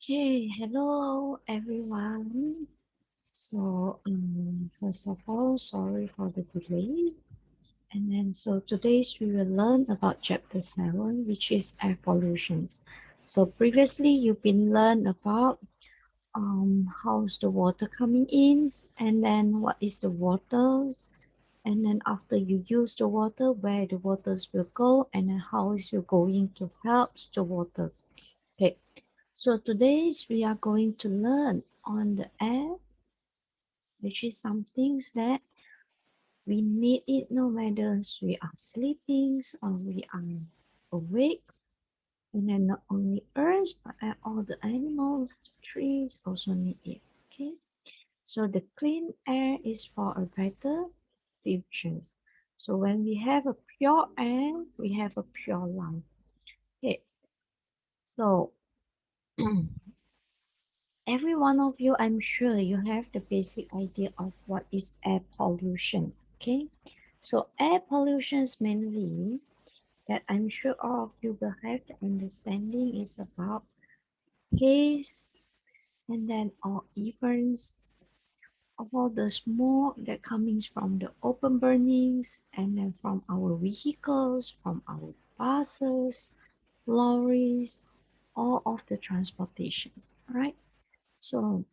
Okay, hello everyone. First of all, sorry for the delay. Today we will learn about chapter 7, which is air pollution. So previously you've been learned about how's the water coming in, and then what is the waters, and then after you use the water, where the waters will go, and then how is you going to help the waters. Okay, so today we are going to learn on the air, which is some things that we need it no matter we are sleeping or we are awake. And then not only us, but all the animals, the trees also need it. Okay. So the clean air is for a better future. So when we have a pure air, we have a pure life. Okay. So every one of you, I'm sure you have the basic idea of what is air pollution. Okay. So air pollution is mainly that I'm sure all of you will have the understanding is about haze and then or even all the smoke that comes from the open burnings and then from our vehicles, from our buses, lorries, all of the transportations. All right. So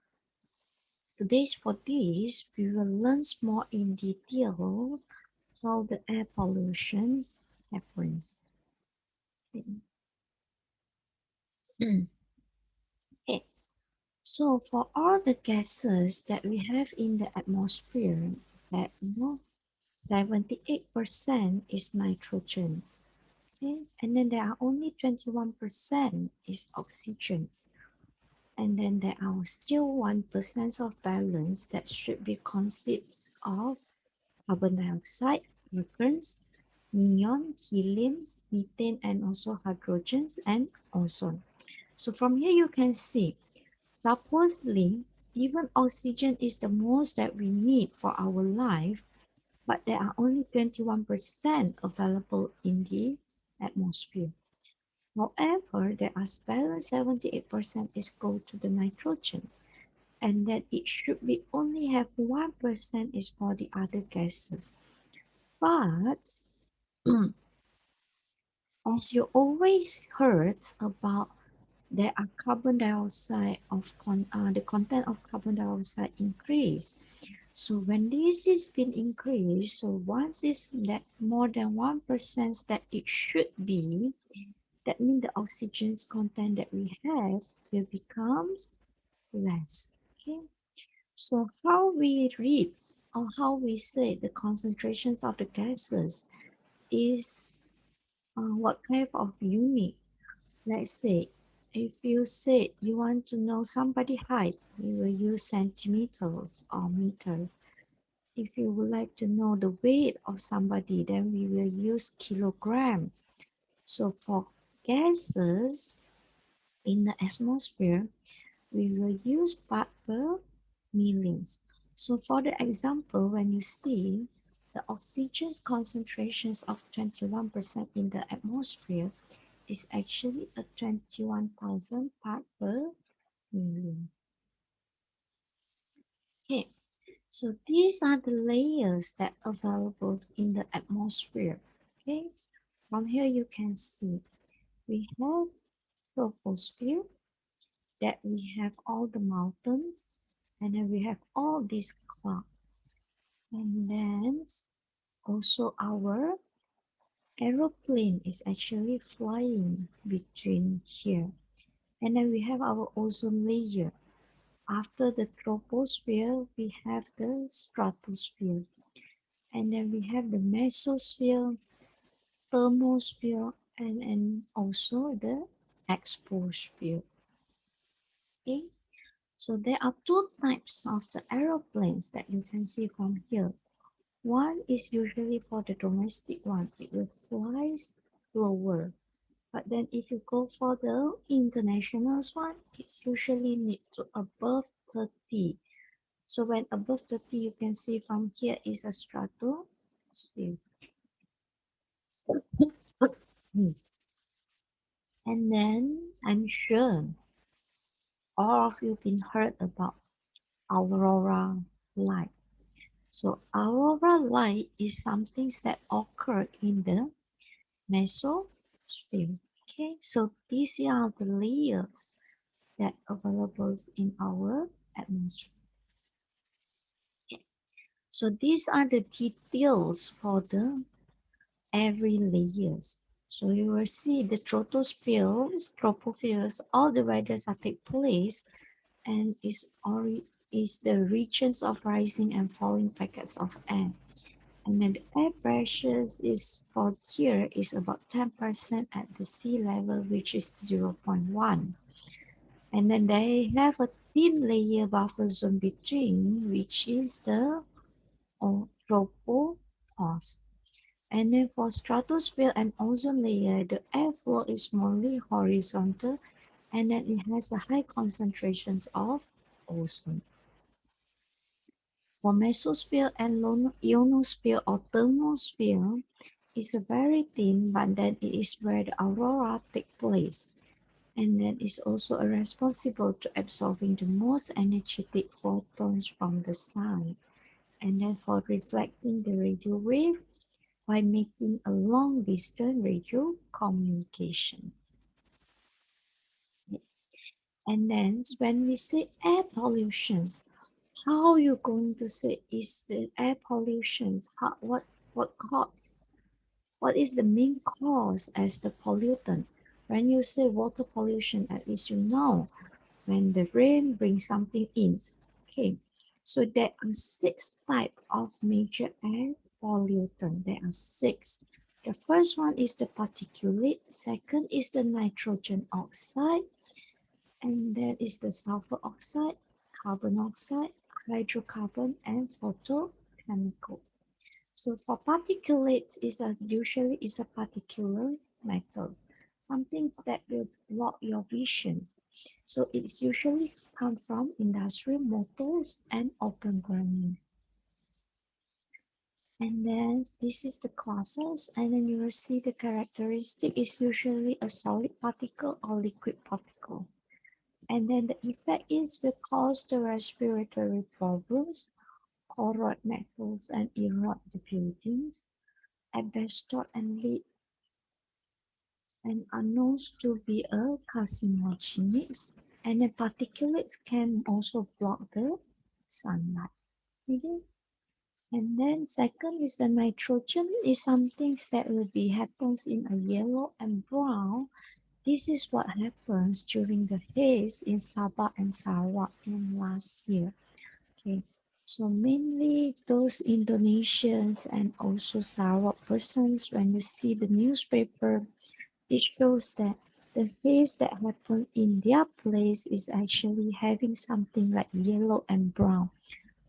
today's for this, we will learn more in detail how the air pollution happens. Okay. So for all the gases that we have in the atmosphere, that 78% is nitrogen. Okay, and then there are only 21% is oxygen. And then there are still 1% of balance that should be consists of carbon dioxide, argons, neon, helium, methane, and also hydrogens and ozone. So from here you can see, supposedly, even oxygen is the most that we need for our life, but there are only 21% available in the atmosphere. However, there are spare 78% is go to the nitrogens, and that it should be only have 1% is for the other gases. But as you always heard about, there are carbon dioxide the content of carbon dioxide increase. So when this is been increased, so once it's that more than 1% that it should be, that means the oxygen's content that we have will becomes less. Okay. So how we read or how we say the concentrations of the gases is what type of unit. Let's say if you say you want to know somebody height, we will use centimeters or meters. If you would like to know the weight of somebody, then we will use kilogram. So for gases in the atmosphere, we will part per millions. So for the example, when you see the oxygen concentrations of 21% in the atmosphere is actually a 21,000 part per million. Okay, so these are the layers that are available in the atmosphere. Okay, from here you can see we have troposphere, that we have all the mountains, and then we have all these clouds, and then also our aeroplane is actually flying between here, and then we have our ozone layer. After the troposphere we have the stratosphere, and then we have the mesosphere, thermosphere, and also the exosphere. Okay, so there are two types of the aeroplanes that you can see from here. One is usually for the domestic one, it will fly slower. But then if you go for the international one, it's usually need to above 30. So when above 30, you can see from here is a stratosphere. And then I'm sure all of you been heard about aurora light. So aurora light is something that occur in the mesosphere. Okay, so these are the layers that available in our atmosphere. Okay. So these are the details for the every layers. So you will see the tropospheres, tropospheres, all the weathers that take place and is the regions of rising and falling packets of air. And then the air pressure is for here is about 10% at the sea level, which is 0.1. And then they have a thin layer buffer zone between, which is the tropopause. And then for stratosphere and ozone layer, the airflow is mostly horizontal and then it has the high concentrations of ozone. For mesosphere and ionosphere or thermosphere is a very thin, but then it is where the aurora take place. And then is also responsible to absorbing the most energetic photons from the sun. And then for reflecting the radio wave by making a long distance radio communication. And then when we say air pollution, how you going to say is the air pollution? What cause? What is the main cause as the pollutant? When you say water pollution, at least you know when the rain brings something in. Okay, so there are 6 types of major air pollutant. There are 6. The first one is the particulate, second is the nitrogen oxide, and that is the sulfur oxide, carbon oxide, hydrocarbon, and photochemicals. So for particulates, usually is a particular metal, something that will block your vision. So it's usually come from industrial motors and open burning. And then this is the classes, and then you will see the characteristic is usually a solid particle or liquid particle. And then the effect is will cause the respiratory problems, corrode metals and erode the buildings, asbestos and lead and are known to be a carcinogenic, and the particulates can also block the sunlight. Okay? And then second is the nitrogen is something that will be happens in a yellow and brown. This is what happens during the haze in Sabah and Sarawak in last year. Okay, so mainly those Indonesians and also Sarawak persons, when you see the newspaper, it shows that the haze that happened in their place is actually having something like yellow and brown.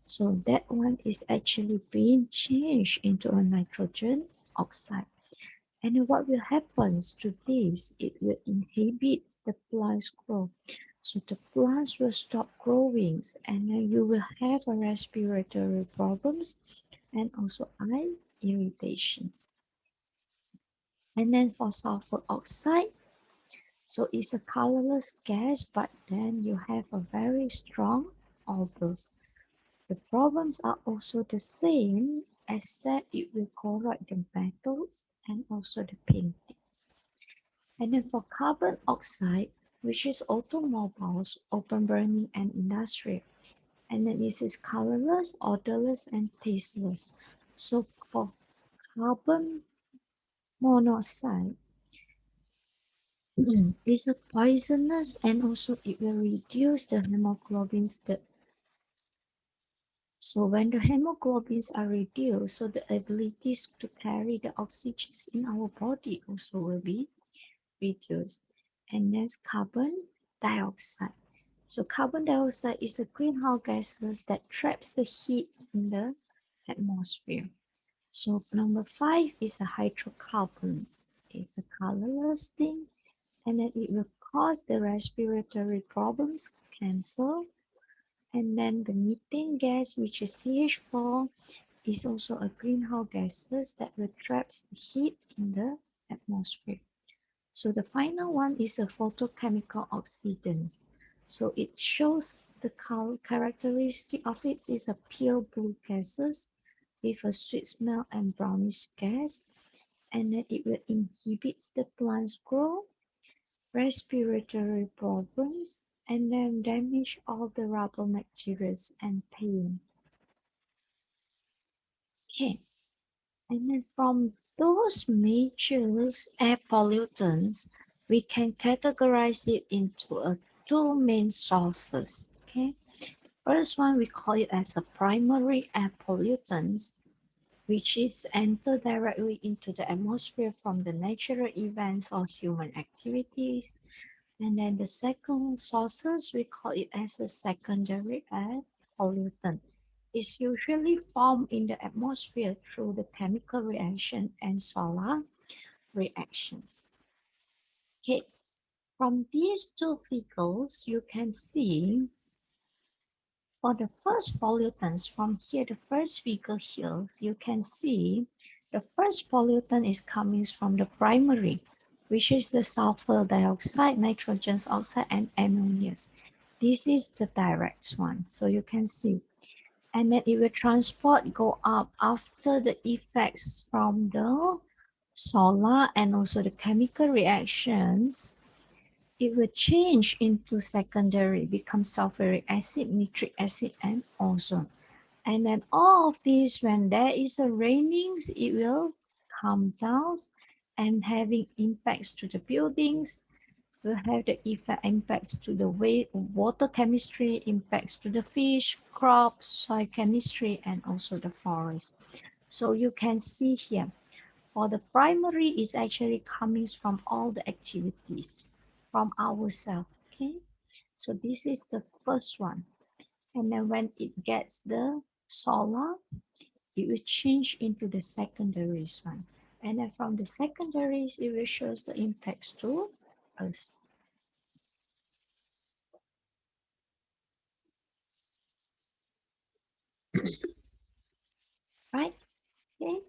So that one is actually being changed into a nitrogen oxide. And what will happen to this? It will inhibit the plant's growth. So the plants will stop growing and then you will have a respiratory problems and also eye irritations. And then for sulfur oxide, so it's a colorless gas, but then you have a very strong odors. The problems are also the same, except it will corrode the metals and also the paintings. And then for carbon oxide, which is automobiles, open burning, and industrial. And then this is colorless, odorless, and tasteless. So for carbon monoxide, it's a poisonous and also it will reduce the hemoglobins. So when the hemoglobins are reduced, so the abilities to carry the oxygen in our body also will be reduced. And next, carbon dioxide. So carbon dioxide is a greenhouse gas that traps the heat in the atmosphere. So number 5 is the hydrocarbons. It's a colorless thing and then it will cause the respiratory problems, cancer. And then the methane gas, which is CH4, is also a greenhouse gases that will trap the heat in the atmosphere. So the final one is a photochemical oxidants. So it shows the characteristic of it is a pale blue gases with a sweet smell and brownish gas, and then it will inhibit the plant's growth, respiratory problems, and then damage all the rubber materials and paint. Okay, and then from those major air pollutants, we can categorize it into two main sources. Okay, first one we call it as a primary air pollutants, which is enter directly into the atmosphere from the natural events or human activities. And then the second sources, we call it as a secondary air pollutant. It's usually formed in the atmosphere through the chemical reaction and solar reactions. Okay, from these two figures, you can see for the first pollutants from here, the first figure here, you can see the first pollutant is coming from the primary, which is the sulfur dioxide, nitrogen oxide, and ammonia. This is the direct one. So you can see. And then it will transport go up after the effects from the solar and also the chemical reactions. It will change into secondary, become sulfuric acid, nitric acid, and ozone. And then all of these, when there is a rainings, it will come down and having impacts to the buildings, will have the effect impacts to the water chemistry, impacts to the fish, crops, soil chemistry, and also the forest. So you can see here, for the primary is actually coming from all the activities from ourselves. Okay, so this is the first one. And then when it gets the solar, it will change into the secondaries one. And then from the secondaries, it will show the impacts to us. Right? Okay.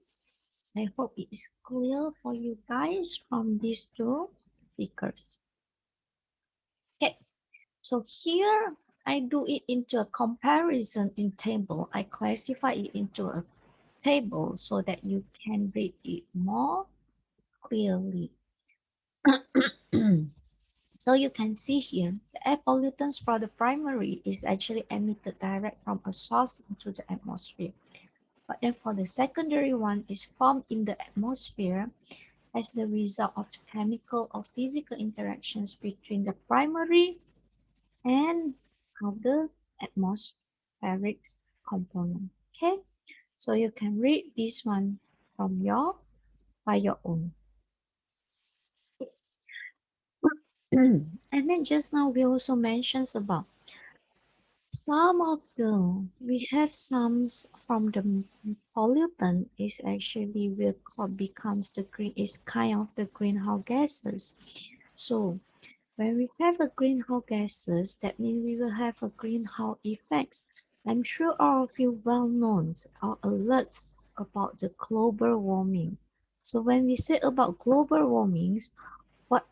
I hope it is clear for you guys from these two figures. Okay. So here I do it into a comparison in table. I classify it into a table so that you can read it more clearly. So you can see here, the air pollutants for the primary is actually emitted direct from a source into the atmosphere. But then for the secondary one is formed in the atmosphere as the result of the chemical or physical interactions between the primary and other atmospheric component. Okay, so you can read this one from by your own. And then just now we also mentioned about some of the, we have some from the pollutant is actually will becomes the green, is kind of the greenhouse gases. So when we have a greenhouse gases, that means we will have a greenhouse effects. I'm sure all of you well known or alerts about the global warming. So when we say about global warmings, what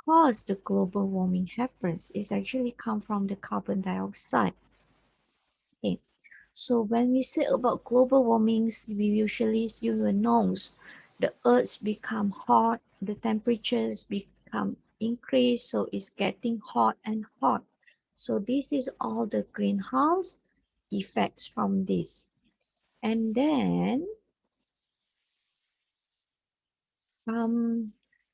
cause the global warming happens is actually come from the carbon dioxide. Okay. So when we say about global warmings, we usually you will know the earths become hot, the temperatures become increase, so it's getting hot and hot. So this is all the greenhouse effects from this. And then um,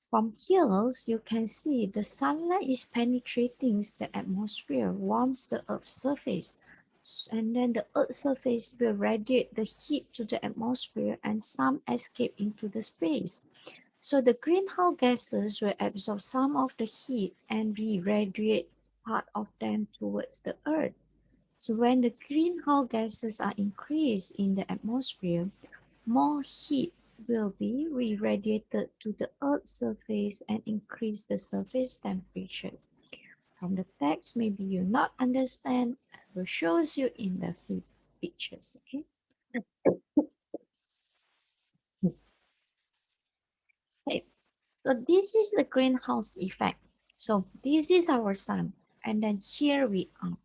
from here, you can see the sunlight is penetrating the atmosphere, warms the Earth's surface. And then the Earth's surface will radiate the heat to the atmosphere and some escape into the space. So the greenhouse gases will absorb some of the heat and re-radiate part of them towards the Earth. So when the greenhouse gases are increased in the atmosphere, more heat will be re-radiated to the Earth's surface and increase the surface temperatures. From the text, maybe you not understand, I will show you in the pictures. Okay. Okay. So this is the greenhouse effect. So this is our sun. and then here we are.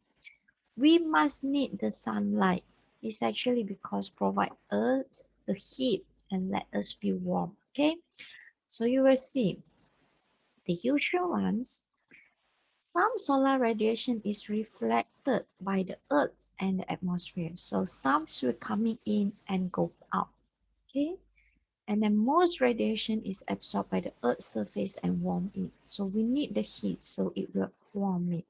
We must need the sunlight. It's actually because provide us the heat and let us be warm. Okay, so you will see the usual ones. Some solar radiation is reflected by the earth and the atmosphere. So some will coming in and go out. Okay, and then most radiation is absorbed by the earth's surface and warm it. So we need the heat so it will warm it.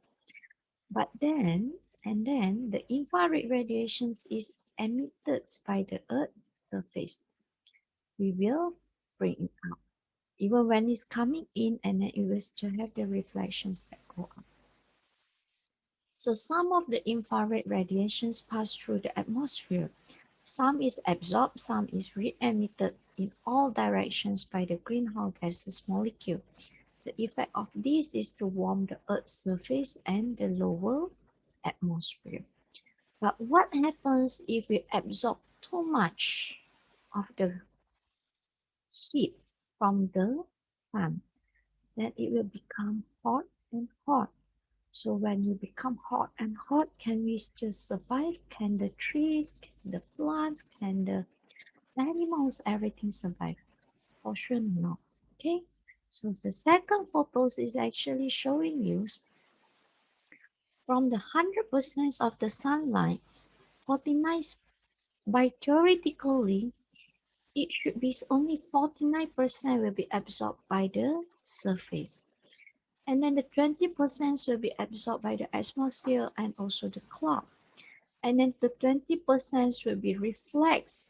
But then, and then the infrared radiations is emitted by the earth surface. We will bring it out. Even when it's coming in and then it will still have the reflections that go up. So some of the infrared radiations pass through the atmosphere. Some is absorbed, some is re-emitted in all directions by the greenhouse gases molecule. The effect of this is to warm the Earth's surface and the lower atmosphere. But what happens if we absorb too much of the heat from the sun? Then it will become hot and hot. So when you become hot and hot, can we still survive? Can the trees, can the plants, can the animals, everything survive? For sure not. Okay. So the second photos is actually showing you from the 100% of the sunlight, 49 by theoretically it should be only 49% will be absorbed by the surface. And then the 20% will be absorbed by the atmosphere and also the cloud. And then the 20% will be reflected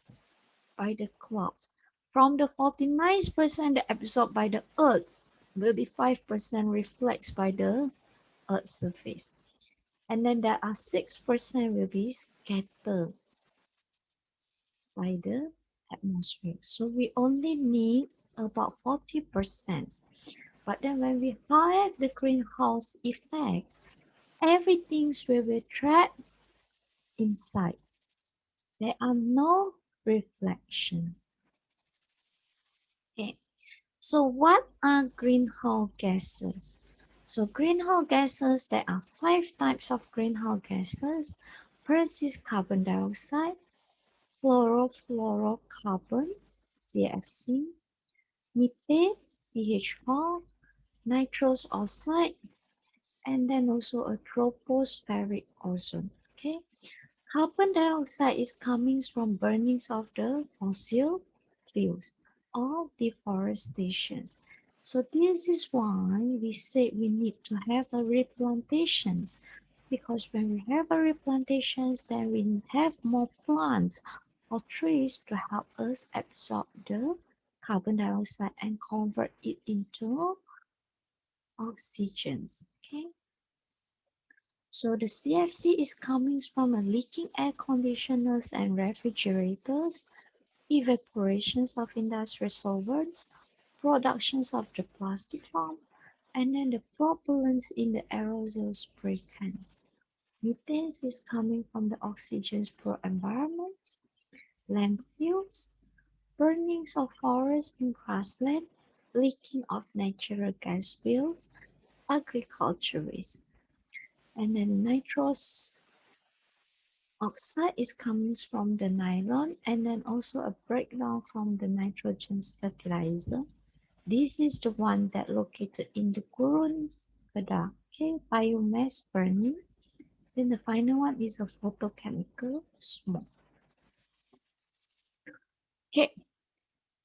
by the clouds. From the 49% that absorbed by the earth will be 5% reflected by the earth's surface. And then there are 6% will be scattered by the atmosphere. So we only need about 40%. But then when we have the greenhouse effects, everything will be trapped inside. There are no reflections. Okay. So what are greenhouse gases? So greenhouse gases, there are 5 types of greenhouse gases. First is carbon dioxide, chlorofluorocarbon, CFC, methane, CH4, nitrous oxide, and then also a tropospheric ozone. Okay, carbon dioxide is coming from burnings of the fossil fuels or deforestation. So this is why we say we need to have a replantations, because when we have a replantations, then we have more plants or trees to help us absorb the carbon dioxide and convert it into oxygen. Okay. So the CFC is coming from a leaking air conditioners and refrigerators, evaporations of industrial solvents, productions of the plastic foam, and then the propellants in the aerosol spray cans. Methane is coming from the oxygen's poor environments, landfills, burnings of forests and grassland, leaking of natural gas spills, agriculture waste. And then nitrous oxide is coming from the nylon and then also a breakdown from the nitrogen fertilizer. This is the one that located in the gurun's pada. Okay, biomass burning. Then the final one is a photochemical smoke. Okay,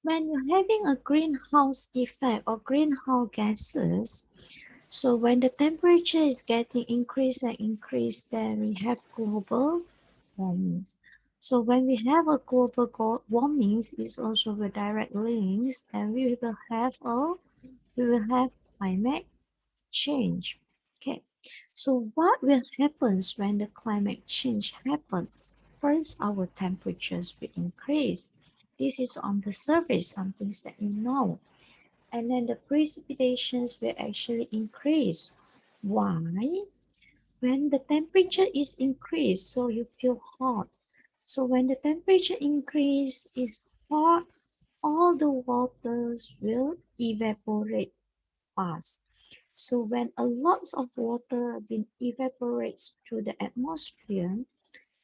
when you're having a greenhouse effect or greenhouse gases, so when the temperature is getting increased and increased, then we have global warmings. So when we have a global warmings, is also the direct links, then we will have climate change. Okay. So what will happen when the climate change happens? First, our temperatures will increase. This is on the surface, some things that you know. And then the precipitations will actually increase. Why? When the temperature is increased, so you feel hot. So when the temperature increase is hot, all the waters will evaporate fast. So when a lot of water been evaporates to the atmosphere,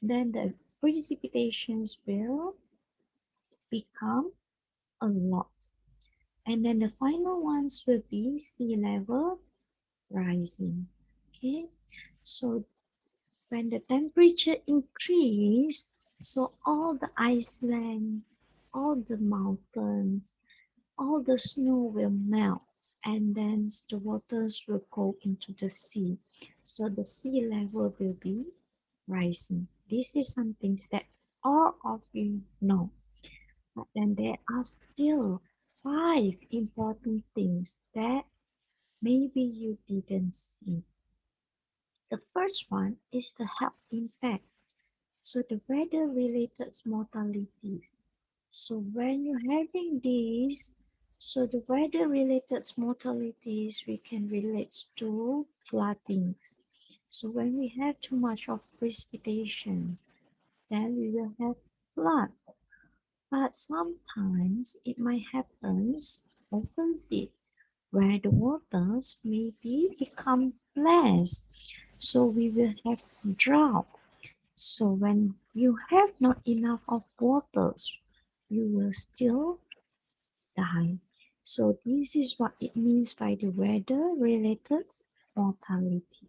then the precipitations will become a lot. And then the final ones will be sea level rising. Okay, so when the temperature increase, so all the iceland, all the mountains, all the snow will melt, and then the waters will go into the sea. So the sea level will be rising. This is some things that all of you know. But then there are still five important things that maybe you didn't see. The first one is the health impact. So the weather related mortalities. So when you're having these, so the weather related mortalities we can relate to floodings. So when we have too much of precipitation, then we will have flood. But sometimes it might happen opposite, where the waters maybe become less. So we will have drought. So when you have not enough of waters, you will still die. So this is what it means by the weather related mortality.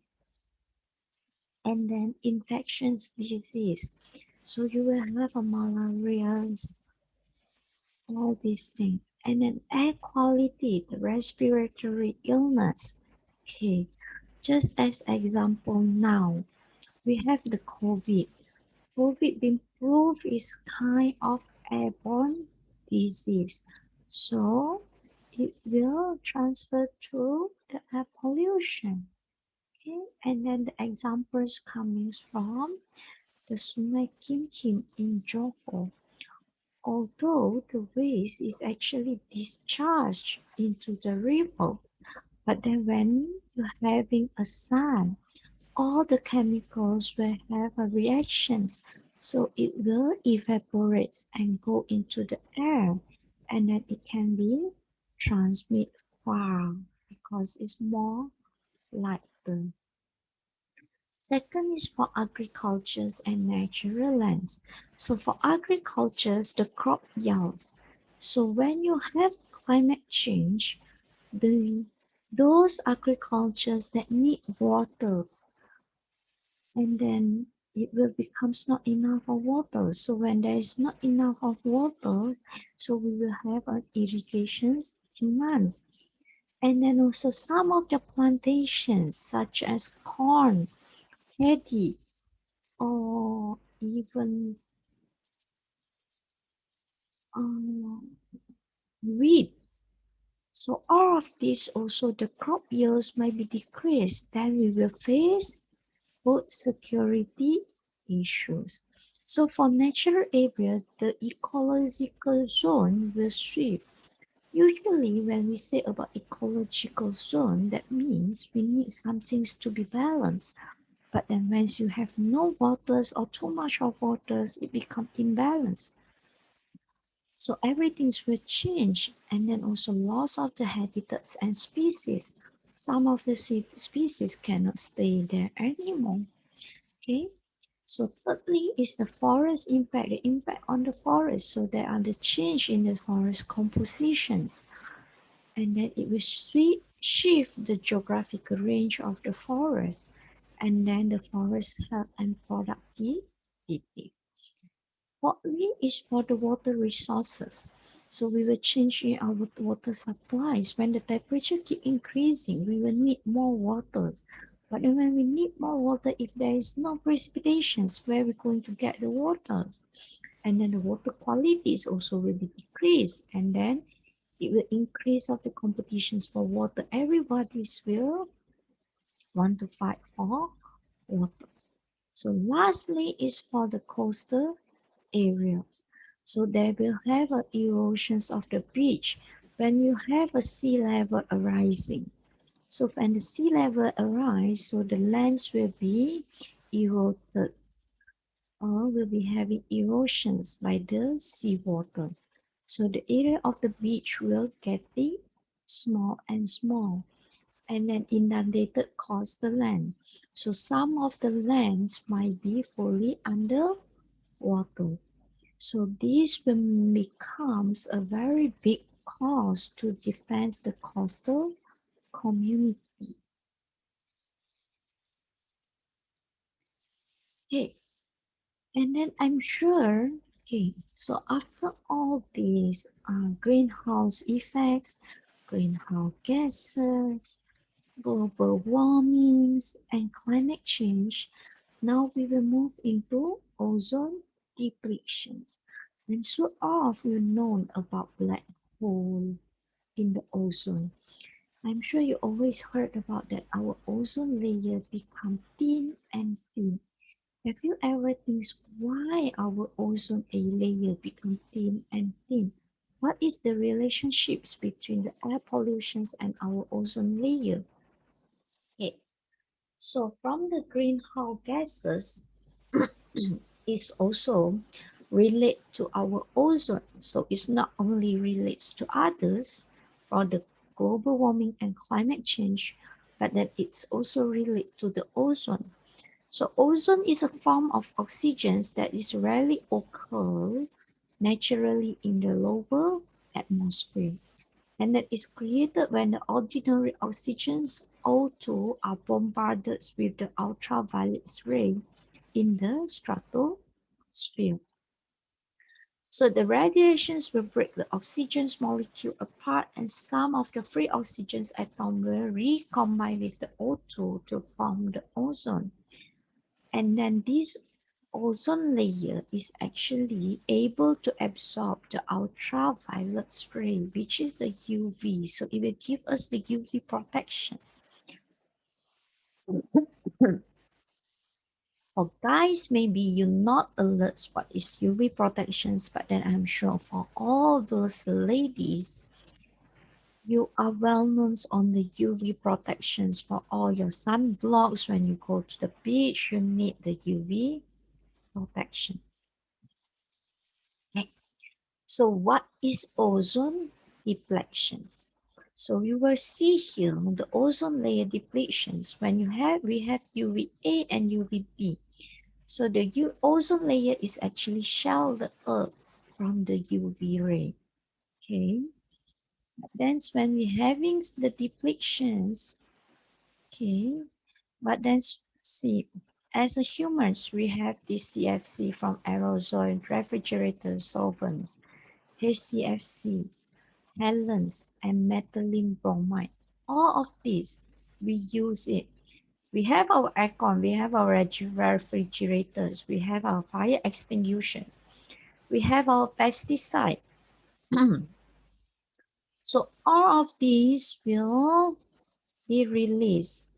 And then infections disease. So you will have a malaria, all these things. And then air quality, the respiratory illness. Okay, just as example now, we have the COVID. COVID been proved is kind of airborne disease. So it will transfer through the air pollution. Okay, and then the examples coming from the Sungai Kim Kim in Johor. Although the waste is actually discharged into the river, but then when you're having a sun, all the chemicals will have a reaction, so it will evaporate and go into the air, and then it can be transmit far because it's more lighter. Second is for agricultures and natural lands. So for agricultures, the crop yields. So when you have climate change, the those agricultures that need water, and then it will becomes not enough of water. So when there is not enough of water, so we will have an irrigation demand. And then also some of the plantations such as corn, paddy, or even um, wheat. So all of this also the crop yields might be decreased. Then we will face food security issues. So for natural area, the ecological zone will shift. Usually when we say about ecological zone, that means we need some things to be balanced. But then once you have no waters or too much of waters, it becomes imbalanced. So everything will change, and then also loss of the habitats and species. Some of the species cannot stay there anymore. Okay. So thirdly is the forest impact, the impact on the forest. So there are the change in the forest compositions, and then it will shift the geographical range of the forest, and then the forest health and productivity. Fourthly is for the water resources. So we will change in our water supplies. When the temperature keep increasing, we will need more waters. But then when we need more water, if there is no precipitations, where are we going to get the waters? And then the water qualities also will be decreased. And then it will increase of the competitions for water. Everybody will want to fight for water. So lastly is for the coastal areas. So they will have a erosions of the beach when you have a sea level arising. So when the sea level arise, so the lands will be eroded or will be having erosions by the seawater. So the area of the beach will getting small and small. and then inundated coastal land. So some of the lands might be fully under water. So this will becomes a very big cost to defend the coastal community. Okay, and then I'm sure, okay, so after all these greenhouse effects, greenhouse gases, global warmings, and climate change, now we will move into ozone depletions. I'm sure all of you know about black hole in the ozone. I'm sure you always heard about that our ozone layer become thin and thin. Have you ever think why our ozone layer become thin and thin? What is the relationships between the air pollutions and our ozone layer? Okay, so from the greenhouse gases is also relate to our ozone. So it's not only relates to others for the global warming and climate change, but that it's also relate to the ozone. So ozone is a form of oxygen that is rarely occur naturally in the lower atmosphere, and that is created when the ordinary oxygens O2 are bombarded with the ultraviolet ray in the stratosphere. So the radiations will break the oxygen's molecule apart, and some of the free oxygen's atom will recombine with the O2 to form the ozone. And then this ozone layer is actually able to absorb the ultraviolet ray, which is the UV. So it will give us the UV protections. For guys, maybe you're not alert what is UV protections, but then I'm sure for all those ladies, you are well known on the UV protections for all your sunblocks. When you go to the beach, you need the UV protections. Okay. So what is ozone depletions? So you will see here the ozone layer depletions when we have UVA and UVB. So the ozone layer is actually shield the Earth from the UV ray. Okay. But then when we're having the depletions, okay, but then see, as a humans, we have this CFC from aerosol, refrigerator, solvents, HCFCs, halons, and methylene bromide. All of these, we use it. We have our aircon, we have our refrigerators, we have our fire extinguishers, we have our pesticide. So all of these will be released.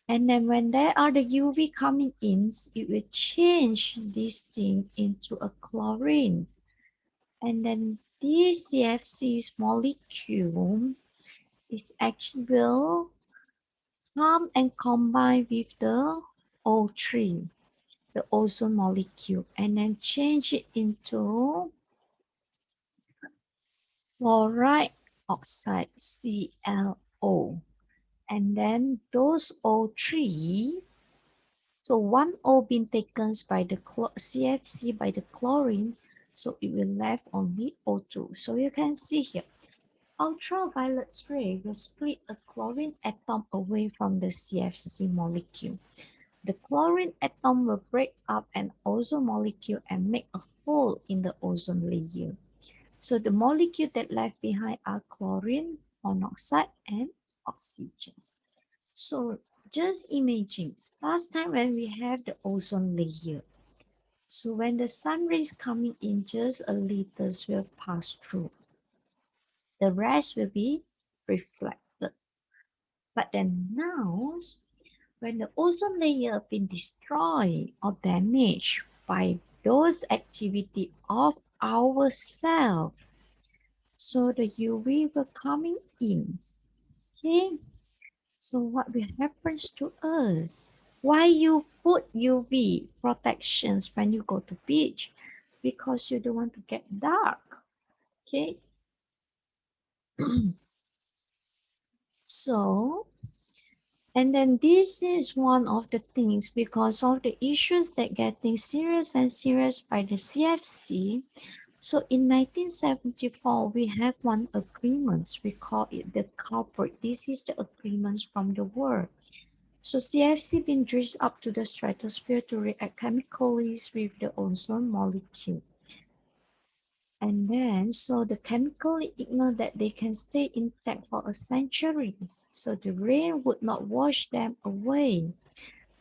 And then when there are the UV coming in, it will change this thing into a chlorine. And then this CFC's molecule is actually will come and combine with the O3, the ozone molecule, and then change it into chloride oxide, ClO. And then those O3, so one O being taken by the CFC by the chlorine, so it will left only O2. So you can see here, ultraviolet ray will split a chlorine atom away from the CFC molecule. The chlorine atom will break up an ozone molecule and make a hole in the ozone layer. So the molecule that left behind are chlorine, monoxide, and oxygen. So just imagine, last time when we have the ozone layer, so when the sun rays coming in, just a little will pass through. The rest will be reflected. But then now, when the ozone layer been destroyed or damaged by those activity of ourselves, so the UV will coming in. Okay, so what will happens to us? Why you put UV protections when you go to beach? Because you don't want to get dark. Okay, so And then this is one of the things because of the issues that getting serious and serious by the CFC. So in 1974, we have one agreement. We call it the culprit. This is the agreements from the world. So CFC been dressed up to the stratosphere to react chemically with the ozone molecule. And then, so the chemically ignore that they can stay intact for a century. So the rain would not wash them away.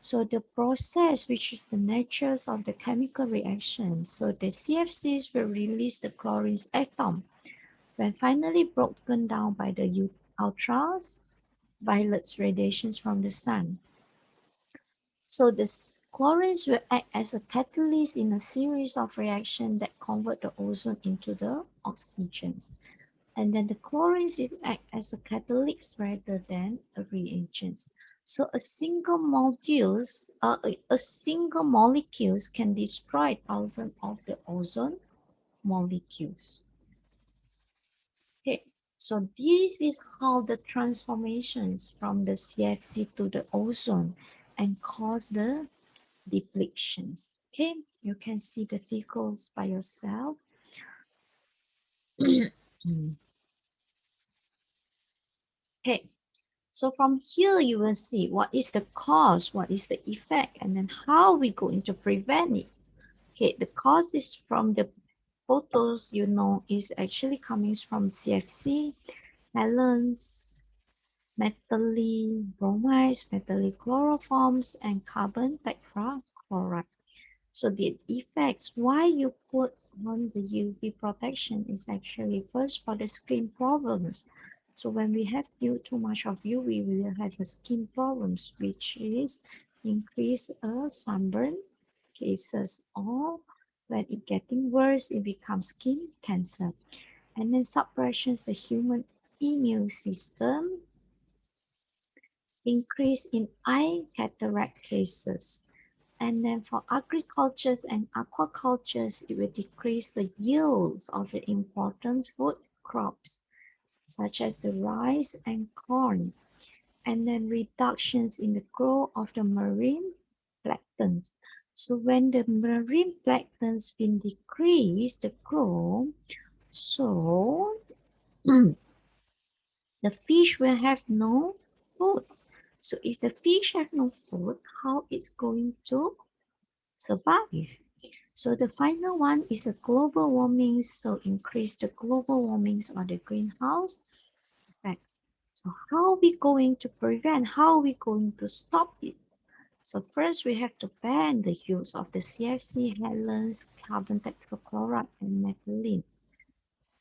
So the process, which is the nature of the chemical reaction, so the CFCs will release the chlorine atom when finally broken down by the ultraviolet radiations from the sun. So the chlorines will act as a catalyst in a series of reactions that convert the ozone into the oxygens. And then the chlorines is act as a catalyst rather than a reagent. So a single molecules can destroy thousands of the ozone molecules. Okay, so this is how the transformations from the CFC to the ozone and cause the depletions. Okay, you can see the figures by yourself. Okay, so from here you will see what is the cause, what is the effect, and then how we going to prevent it. Okay, the cause is from the photos, you know, is actually coming from CFC, halons, methyl bromides, methyl chloroforms, and carbon tetrachloride. So the effects why you put on the UV protection is actually first for the skin problems. So when we have too much of UV, we will have a skin problems, which is increase sunburn cases, or when it getting worse, it becomes skin cancer. And then suppressions the human immune system, increase in eye cataract cases. And then for agricultures and aquacultures, it will decrease the yields of the important food crops, such as the rice and corn. And then reductions in the growth of the marine plankton. So when the marine plankton's been decreased, the growth, so the fish will have no food. So if the fish have no food, how it's going to survive? So the final one is a global warming. So increase the global warmings or the greenhouse effect. So how are we going to prevent? How are we going to stop it? So first we have to ban the use of the CFC, halons, carbon tetrachloride, and methylene.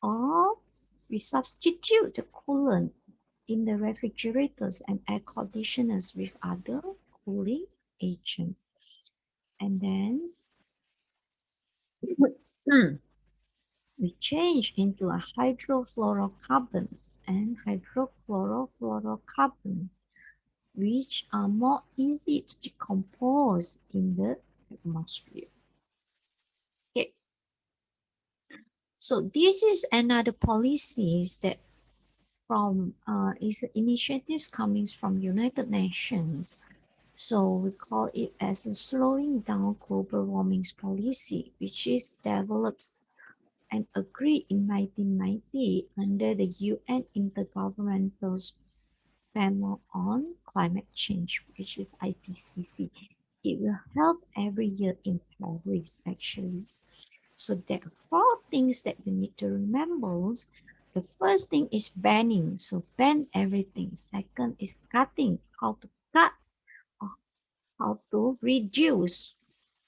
Or we substitute the coolant in the refrigerators and air conditioners with other cooling agents. And then we change into a hydrofluorocarbons and hydrochlorofluorocarbons, which are more easy to decompose in the atmosphere. Okay, so this is another policies that from is initiatives coming from United Nations. So we call it as a slowing down global warming policy, which is developed and agreed in 1990 under the UN Intergovernmental Panel on Climate Change, which is IPCC. It will held every year in Paris, actually. So there are four things that you need to remember. The first thing is banning, so ban everything. Second is cutting, how to cut or how to reduce.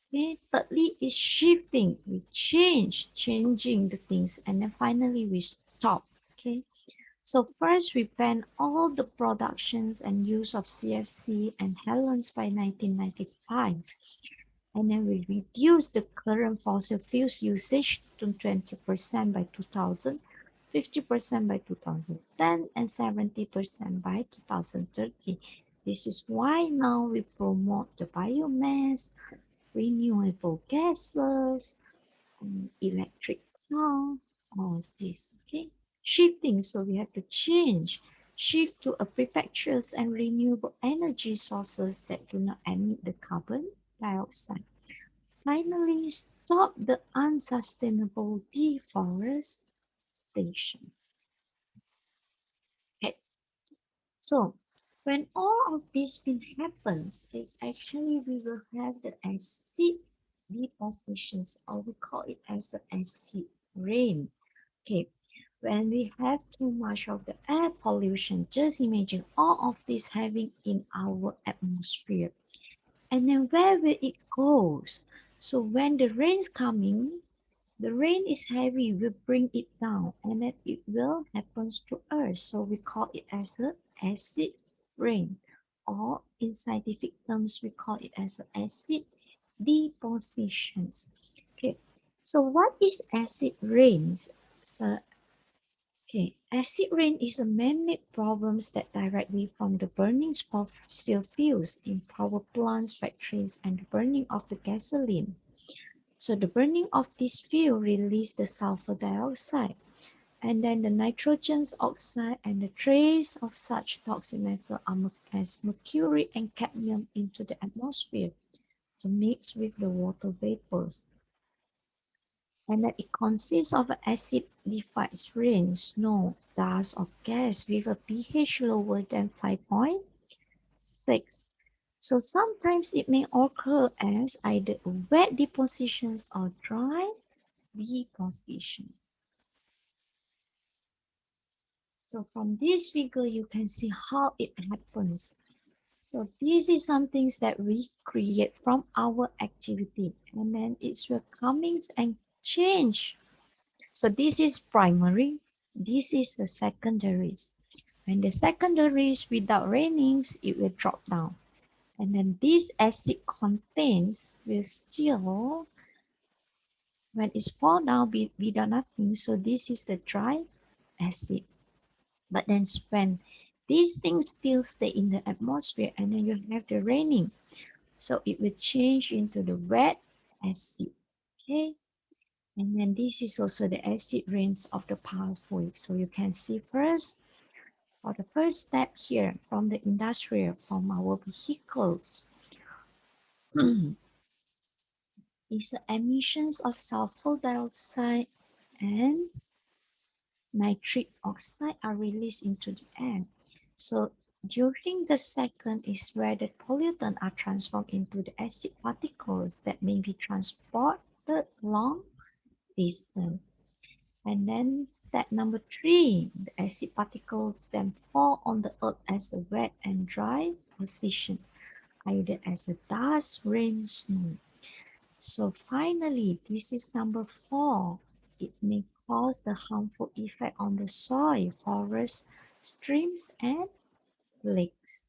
Okay, thirdly is shifting, we changing the things, and then finally we stop. Okay, so first we ban all the productions and use of CFC and halons by 1995, and then we reduce the current fossil fuels usage to 20% by 2000, 50% by 2010, and 70% by 2030. This is why now we promote the biomass, renewable gases, electric cars, all this. Okay, shifting. So we have to change. shift to a perpetual and renewable energy sources that do not emit the carbon dioxide. Finally, stop the unsustainable deforestation. Okay, so when all of this will happens, it's actually we will have the acid depositions, or we call it as the acid rain. Okay, when we have too much of the air pollution, just imagine all of this having in our atmosphere. And then where will it goes? So when the rain's coming, the rain is heavy, we bring it down, and then it will happens to us. So we call it as a acid rain, or in scientific terms, we call it as a acid depositions. Okay, so what is acid rains? So okay, acid rain is a man-made problems that directly from the burning of fossil fuels in power plants, factories, and the burning of the gasoline. So the burning of this fuel release the sulfur dioxide, and then the nitrogen oxide and the trace of such toxic metal as mercury and cadmium into the atmosphere to mix with the water vapors. And that it consists of acidified rain, snow, dust, or gas with a pH lower than 5.6. So sometimes it may occur as either wet depositions or dry depositions. So from this figure, you can see how it happens. So this is some things that we create from our activity, and then it's will comings and change. So this is primary, this is the secondaries. When the secondaries without rainings, it will drop down. And then this acid contains will still, when it's fall down without nothing, so this is the dry acid. But then when these things still stay in the atmosphere and then you have the raining, so it will change into the wet acid. Okay. And then this is also the acid rains of the pathway. So you can see first, for the first step here from the industrial, from our vehicles, is the emissions of sulfur dioxide and nitric oxide are released into the air. So during the second is where the pollutants are transformed into the acid particles that may be transported long distance. And then step number 3, the acid particles then fall on the earth as a wet and dry positions, either as a dust, rain, snow. So finally, this is number 4. It may cause the harmful effect on the soil, forests, streams, and lakes.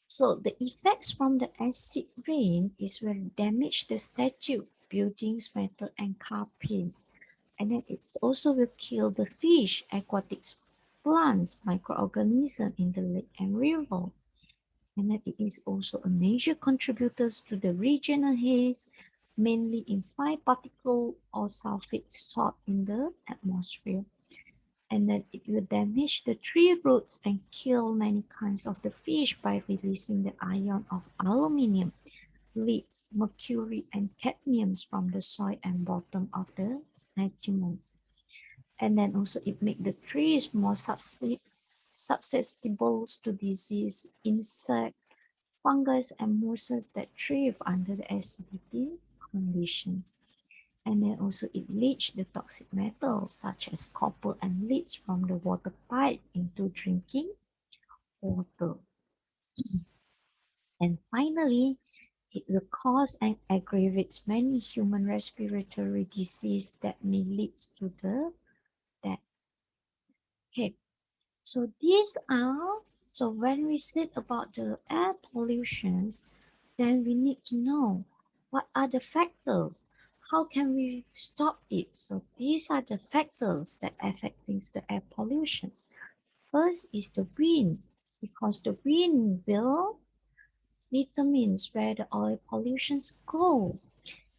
So the effects from the acid rain is will damage the statue, buildings, metal, and car paint. And then it also will kill the fish, aquatic plants, microorganisms in the lake and river. And then it is also a major contributor to the regional haze, mainly in fine particle or sulfate salt in the atmosphere. And then it will damage the tree roots and kill many kinds of the fish by releasing the ion of aluminium, lead, mercury, and cadmiums from the soil and bottom of the sediments. And then also it make the trees more susceptible to disease, insect, fungus, and mosses that thrive under the acidity conditions. And then also it leach the toxic metals such as copper and lead from the water pipe into drinking water. And finally, it will cause and aggravates many human respiratory disease that may lead to the death. Okay, so these are, so when we said about the air pollutions, then we need to know what are the factors. How can we stop it? So these are the factors that affecting the air pollutions. First is the wind, because the wind will determines where the oil pollutions go.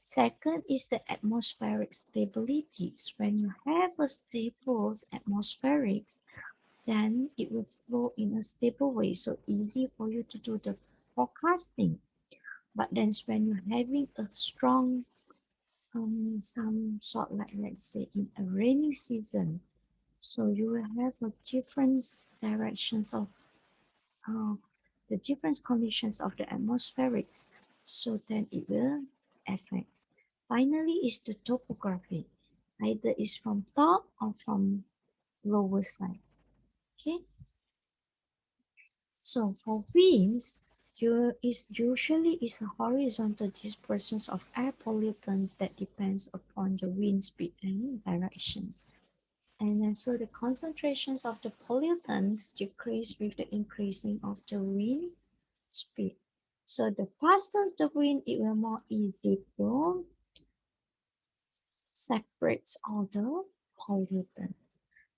Second is the atmospheric stabilities. When you have a stable atmospherics, then it will flow in a stable way, so easy for you to do the forecasting. But then when you're having a strong some sort like, let's say, in a rainy season, so you will have a different directions of uh, the different conditions of the atmospherics, so then it will affect. Finally is the topography, either is from top or from lower side. Okay, so for winds, is usually is a horizontal dispersions of air pollutants that depends upon the wind speed and directions. And then so the concentrations of the pollutants decrease with the increasing of the wind speed. So the faster the wind, it will more easy to separate all the pollutants.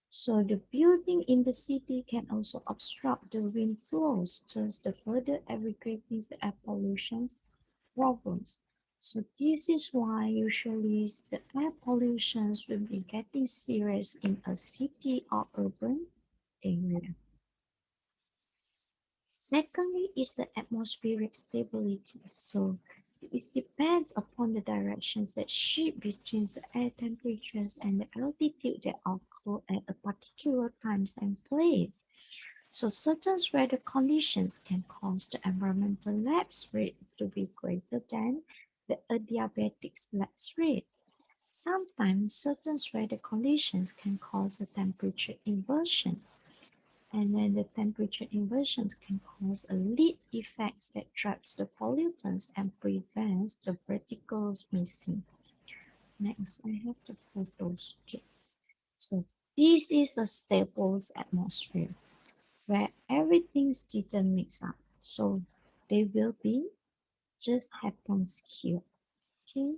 So the building in the city can also obstruct the wind flows, thus the further aggravating the air pollution problems. So this is why usually the air pollutions will be getting serious in a city or urban area. Secondly is the atmospheric stability. So it depends upon the directions that shift between the air temperatures and the altitude that occur at a particular times and place. So certain weather conditions can cause the environmental lapse rate to be greater than the adiabatic lapse rate. Sometimes certain weather conditions can cause a temperature inversions, and then the temperature inversions can cause a lead effect that traps the pollutants and prevents the particles missing. Next, I have the photos. Okay, so this is a stable atmosphere where everything didn't mix up. So they will be just happens here. Okay.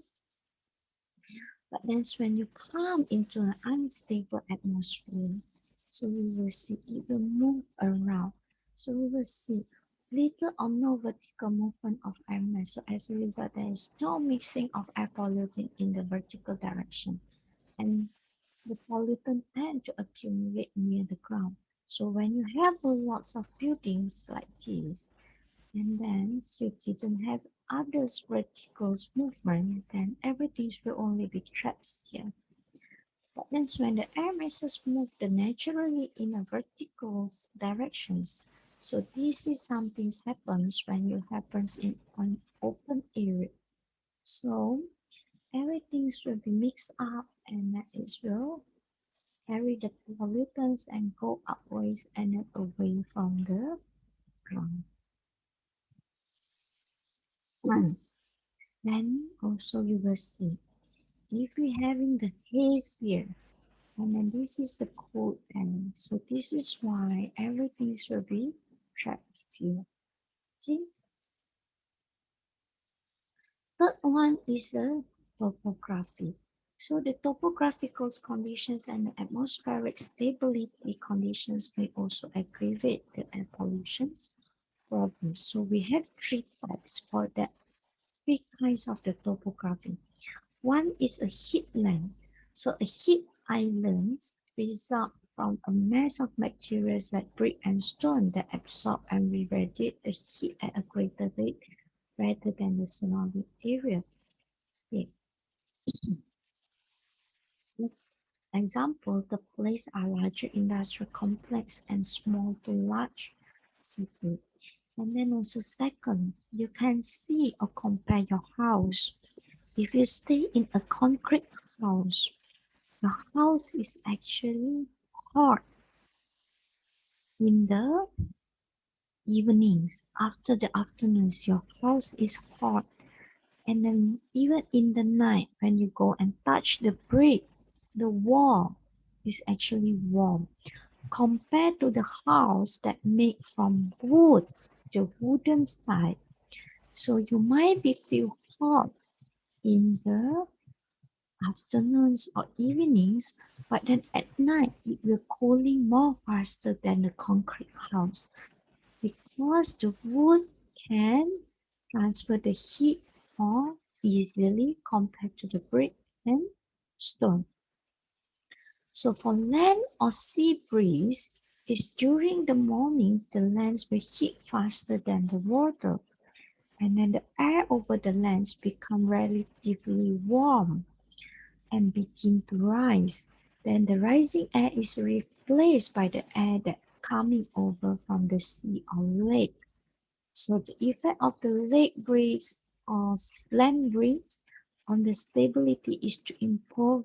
But then when you come into an unstable atmosphere, so we will see it will move around. So we will see little or no vertical movement of air mass. So as a result, there is no mixing of air pollutant in the vertical direction. And the pollutant tend to accumulate near the ground. So when you have lots of buildings like this, and then you didn't have others vertical movement, then everything will only be trapped here. But then when the air masses move the naturally in a vertical directions, so this is something happens when you happens in an open area. So everything will be mixed up and it will carry the pollutants and go upwards and then away from the ground. Then also you will see if we're having the haze here, and then this is the cold end, so this is why everything will be trapped here. Okay. Third one is the topography. So the topographical conditions and the atmospheric stability conditions may also aggravate the air pollution problems. So we have three types for that, three kinds of the topography. One is a heatland. So a heat island result from a mass of materials like brick and stone that absorb and radiate the heat at a greater rate rather than the surrounding area. Okay. Next example, the place are larger industrial complex and small to large city. And then also second, you can see or compare your house. If you stay in a concrete house, the house is actually hot in the evenings. After the afternoons, your house is hot. And then even in the night, when you go and touch the brick, the wall is actually warm. Compared to the house that made from wood, the wooden side. So you might be feel hot in the afternoons or evenings, but then at night it will cooling more faster than the concrete house because the wood can transfer the heat more easily compared to the brick and stone. So for land or sea breeze, is during the mornings the lands will heat faster than the water, and then the air over the lands become relatively warm and begin to rise. Then the rising air is replaced by the air that coming over from the sea or lake. So the effect of the lake breeze or land breeze on the stability is to impose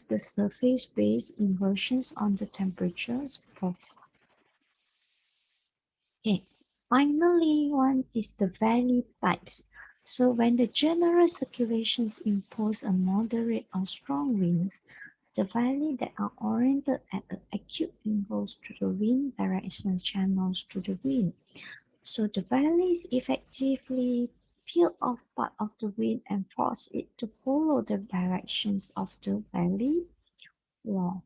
the surface-based inversions on the temperatures profile. Okay. Finally, one is the valley types. So when the general circulations impose a moderate or strong winds, the valley that are oriented at acute angles to the wind direction channels to the wind. So the valleys effectively peel off part of the wind and force it to follow the directions of the valley wall.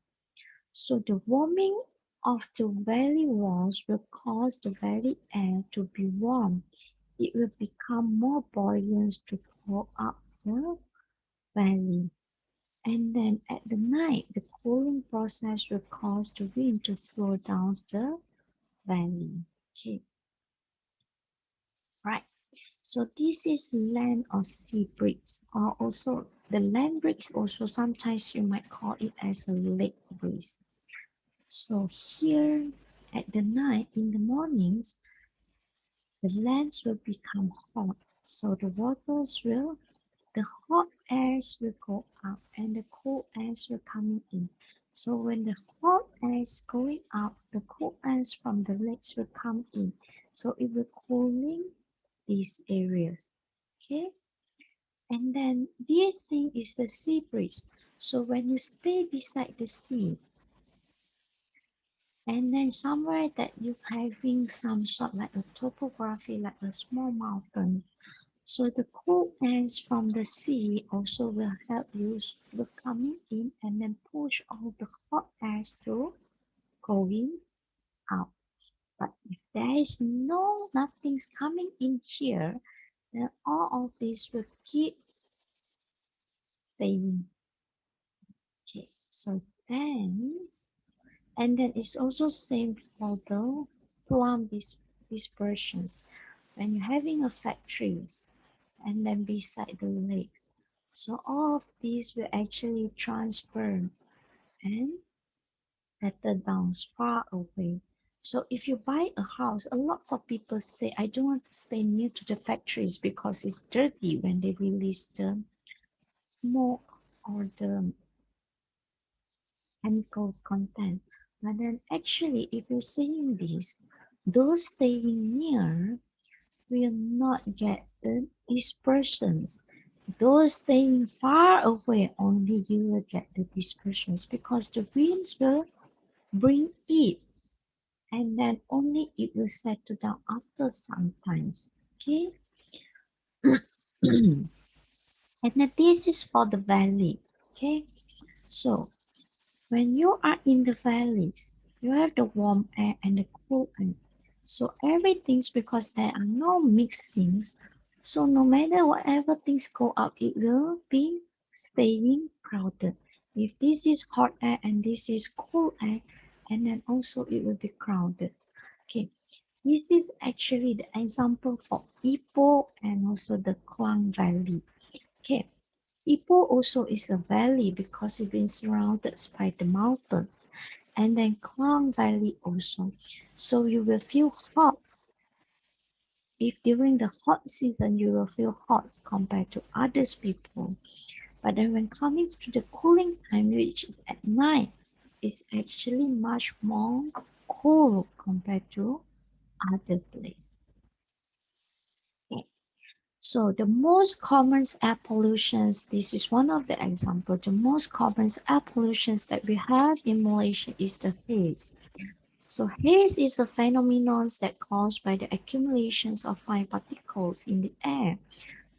So the warming of the valley walls will cause the valley air to be warm. It will become more buoyant to flow up the valley. And then at the night, the cooling process will cause the wind to flow down the valley. Okay, right. So this is land or sea breeze, or also the land breeze. Also, sometimes you might call it as a lake breeze. So here at the night, in the mornings, the lands will become hot. So the waters will, the hot airs will go up and the cold airs will come in. So when the hot air is going up, the cold airs from the lakes will come in. So it will cooling these areas. Okay. And then this thing is the sea breeze. So when you stay beside the sea, and then somewhere that you having some sort like a topography, like a small mountain. So the cool airs from the sea also will help you to coming in and then push all the hot airs to going out. But if there is nothing's coming in here, then all of this will keep staying. Okay, so then and then it's also same for the plum dispersions. When you're having a factories and then beside the lakes. So all of these will actually transfer and settle down far away. So if you buy a house, a lot of people say, I don't want to stay near to the factories because it's dirty when they release the smoke or the chemicals content. But then actually, if you're saying this, those staying near will not get the dispersions. Those staying far away only you will get the dispersions because the winds will bring it and then only it will settle down after some times. Okay. And then this is for the valley. Okay. So when you are in the valleys, you have the warm air and the cool air. So everything's because there are no mixings. So no matter whatever things go up, it will be staying crowded. If this is hot air and this is cool air, and then also it will be crowded. Okay, this is actually the example for Ipoh and also the Klang Valley. Okay, Ipoh also is a valley because it's been surrounded by the mountains. And then Klang Valley also. So you will feel hot. If during the hot season you will feel hot compared to others people. But then when coming to the cooling time, which is at night, it's actually much more cool compared to other places. Okay. So the most common air pollutions, this is one of the examples. The most common air pollutions that we have in Malaysia is the haze. So haze is a phenomenon that caused by the accumulations of fine particles in the air,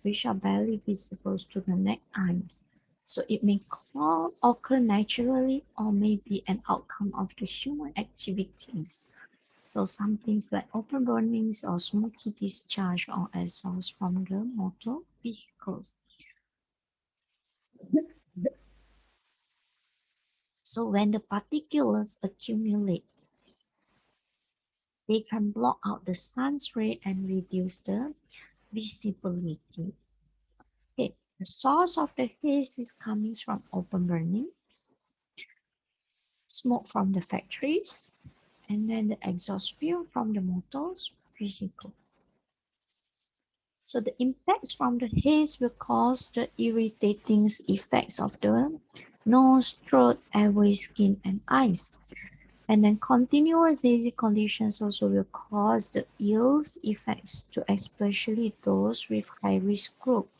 which are barely visible to the naked eyes. So it may occur naturally or may be an outcome of the human activities. So some things like open burnings or smoky discharge or exhaust from the motor vehicles. So when the particles accumulate, they can block out the sun's ray and reduce the visibility. Okay, the source of the haze is coming from open burnings, smoke from the factories, and then the exhaust fume from the motors vehicles. So the impacts from the haze will cause the irritating effects of the nose, throat, airway, skin, and eyes. And then continuous hazy conditions also will cause the ill effects to especially those with high risk group.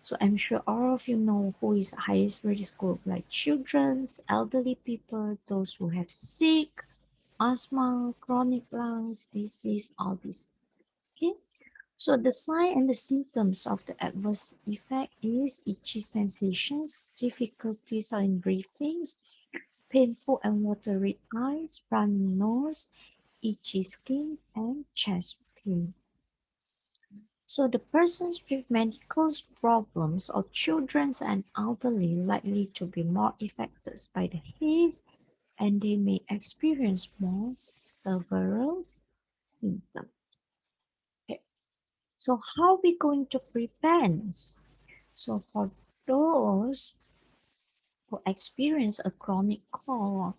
So I'm sure all of you know who is highest risk group, like children, elderly people, those who have sick, asthma, chronic lungs disease, all this. Okay. So the sign and the symptoms of the adverse effect is itchy sensations, difficulties in breathing, painful and watery eyes, running nose, itchy skin, and chest pain. So the persons with medical problems or children and elderly likely to be more affected by the haze, and they may experience more severe symptoms. Okay. So how are we going to prevent? So for those who experience a chronic cough,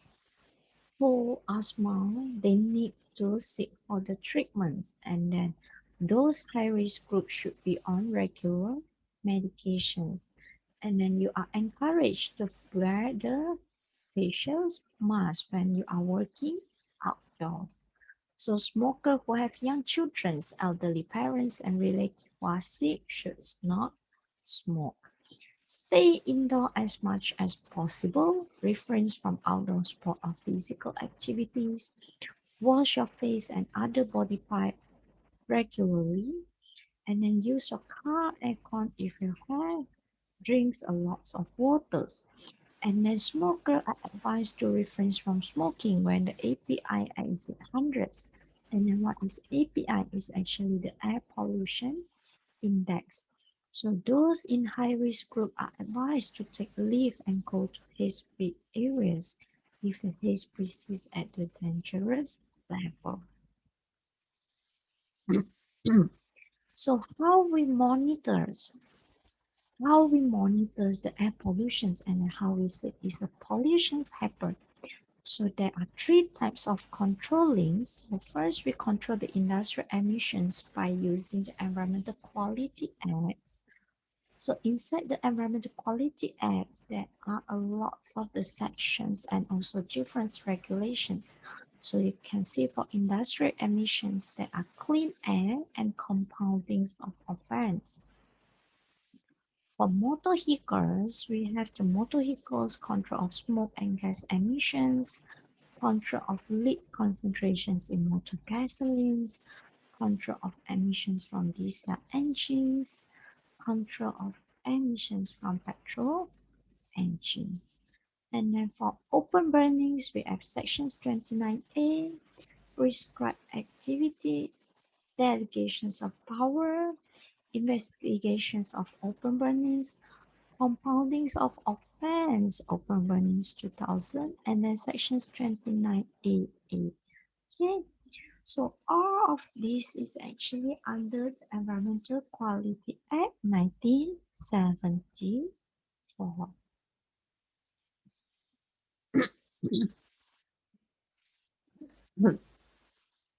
who asthma, they need to seek for the treatments, and then those high risk groups should be on regular medications. And then you are encouraged to wear the facial mask when you are working outdoors. So smokers who have young children, elderly parents, and relatives who are sick should not smoke. Stay indoor as much as possible. Refrain from outdoor sport or physical activities. Wash your face and other body part regularly. And then use your car aircon if you have. Drinks a lot of waters. And then smokers are advised to refrain from smoking when the API is at hundreds. And then what is API is actually the air pollution index. So those in high risk group are advised to take leave and go to haze-free areas if the haze persists at the dangerous level. So how we monitor the air pollutions and how we say is the pollutions happen. So there are three types of controlling. So first, we control the industrial emissions by using the Environmental Quality Act. So inside the Environmental Quality Act, there are a lot of the sections and also different regulations. So you can see for industrial emissions, there are clean air and compoundings of offense. For motor vehicles, we have the motor vehicles control of smoke and gas emissions, control of lead concentrations in motor gasolines, control of emissions from diesel engines, control of emissions from petrol engines. And then for open burnings, we have sections 29A, prescribed activity, delegations of power, investigations of open burnings, compoundings of offense, open burnings 2000, and then sections 29AA. Okay, so all of this is actually under the Environmental Quality Act 1974.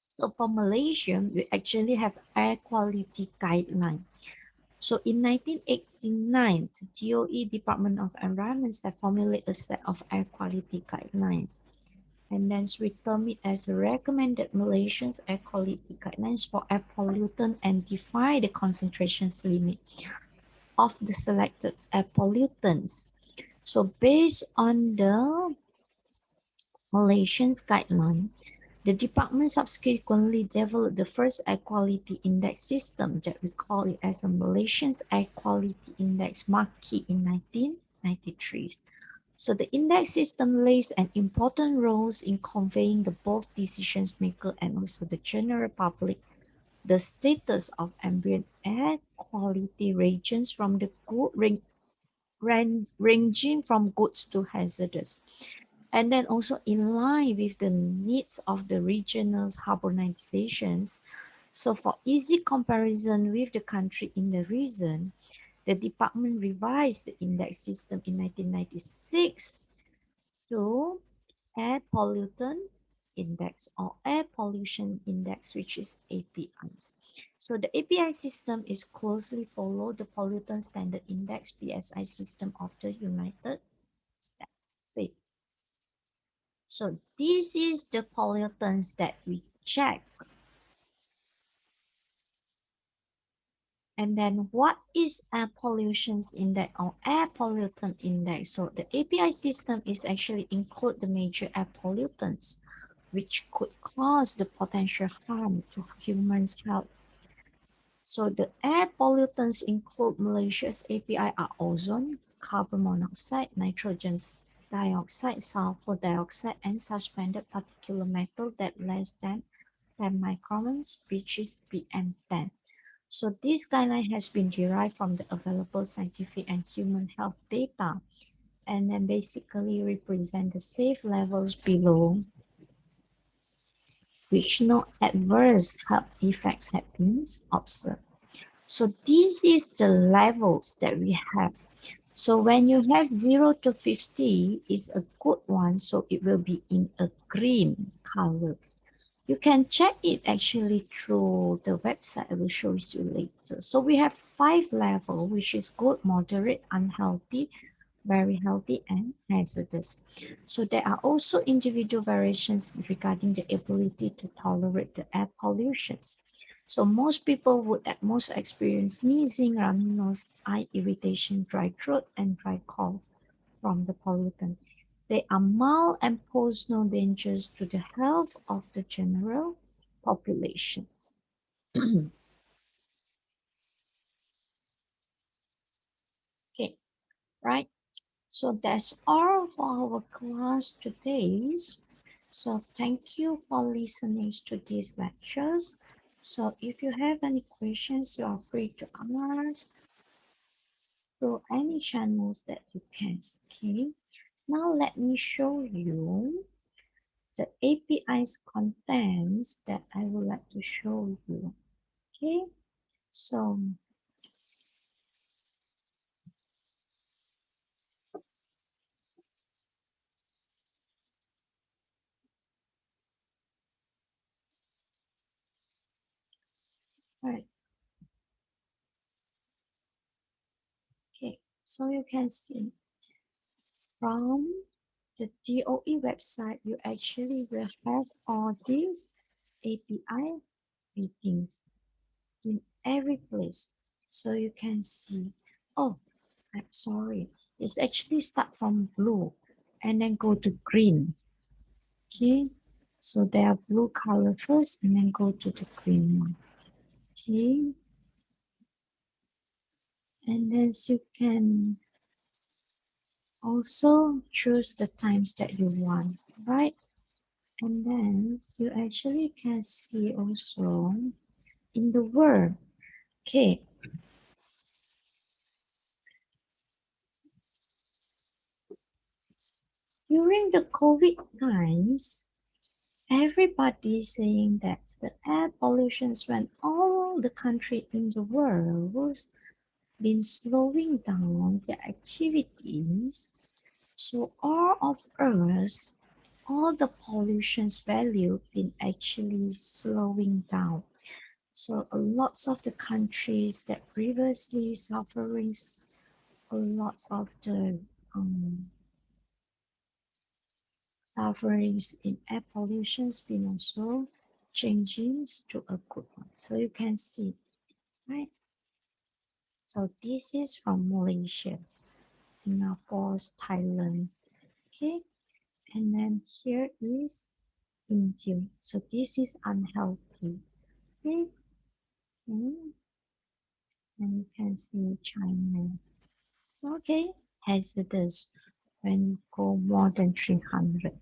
So for Malaysia, we actually have air quality guideline. So in 1989, the DOE Department of Environment have formulated a set of air quality guidelines. And then we term it as a recommended Malaysian air quality guidelines for air pollutant and define the concentrations limit of the selected air pollutants. So based on the Malaysian guideline, the department subsequently developed the first air quality index system that we call it as a Malaysian Air Quality Index Marquee in 1993. So the index system plays an important role in conveying the both decision maker and also the general public the status of ambient air quality ranges from the good ranging from goods to hazardous, and then also in line with the needs of the regional harmonizations. So for easy comparison with the country in the region, the department revised the index system in 1996 to air pollutant index or air pollution index, which is APIs. So the API system is closely follow the pollutant standard index PSI system of the United States. So this is the pollutants that we check. And then what is air pollution index or air pollutant index? So the API system is actually include the major air pollutants which could cause the potential harm to humans' health. So the air pollutants include malicious API are ozone, carbon monoxide, nitrogen dioxide, sulfur dioxide, and suspended particulate matter that less than 10 microns, which is PM10. So this guideline has been derived from the available scientific and human health data and then basically represent the safe levels below which no adverse health effects have been observed. So this is the levels that we have. So when you have 0 to 50 is a good one, so it will be in a green color. You can check it actually through the website. I will show you later. So we have 5 level, which is good, moderate, unhealthy, very healthy, and hazardous. So there are also individual variations regarding the ability to tolerate the air pollutions. So most people would at most experience sneezing, runny nose, eye irritation, dry throat, and dry cough from the pollutant. They are mild and pose no dangers to the health of the general populations. Okay, right? So that's all for our class today. So thank you for listening to these lectures. So if you have any questions, you are free to ask through any channels that you can. Okay. Now let me show you the API's contents that I would like to show you. Okay. So right. Okay. So you can see from the DOE website, you actually will have all these API meetings in every place. So you can see, oh, I'm sorry. It's actually start from blue and then go to green. Okay. So they are blue color first and then go to the green one. Okay. And then you can also choose the times that you want, right? And then you actually can see also in the world. Okay, during the COVID times, everybody saying that the air pollutions when all the country in the world was been slowing down their activities. So all of us, all the pollution's value been actually slowing down. So a lots of the countries that previously suffering a lots of the um, sufferings in air pollution's been also changing to a good one. So you can see, right? So this is from Malaysia, Singapore, Thailand, okay? And then here is India. So this is unhealthy, okay? Mm, and you can see China. So okay, hazardous. when you go more than 300,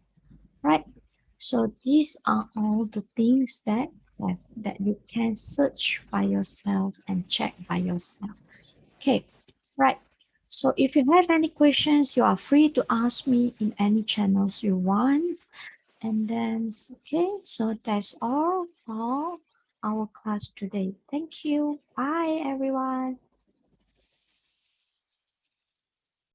right? So these are all the things that you can search by yourself and check by yourself. Okay, right. So if you have any questions, you are free to ask me in any channels you want. And then, okay, so that's all for our class today. Thank you. Bye, everyone.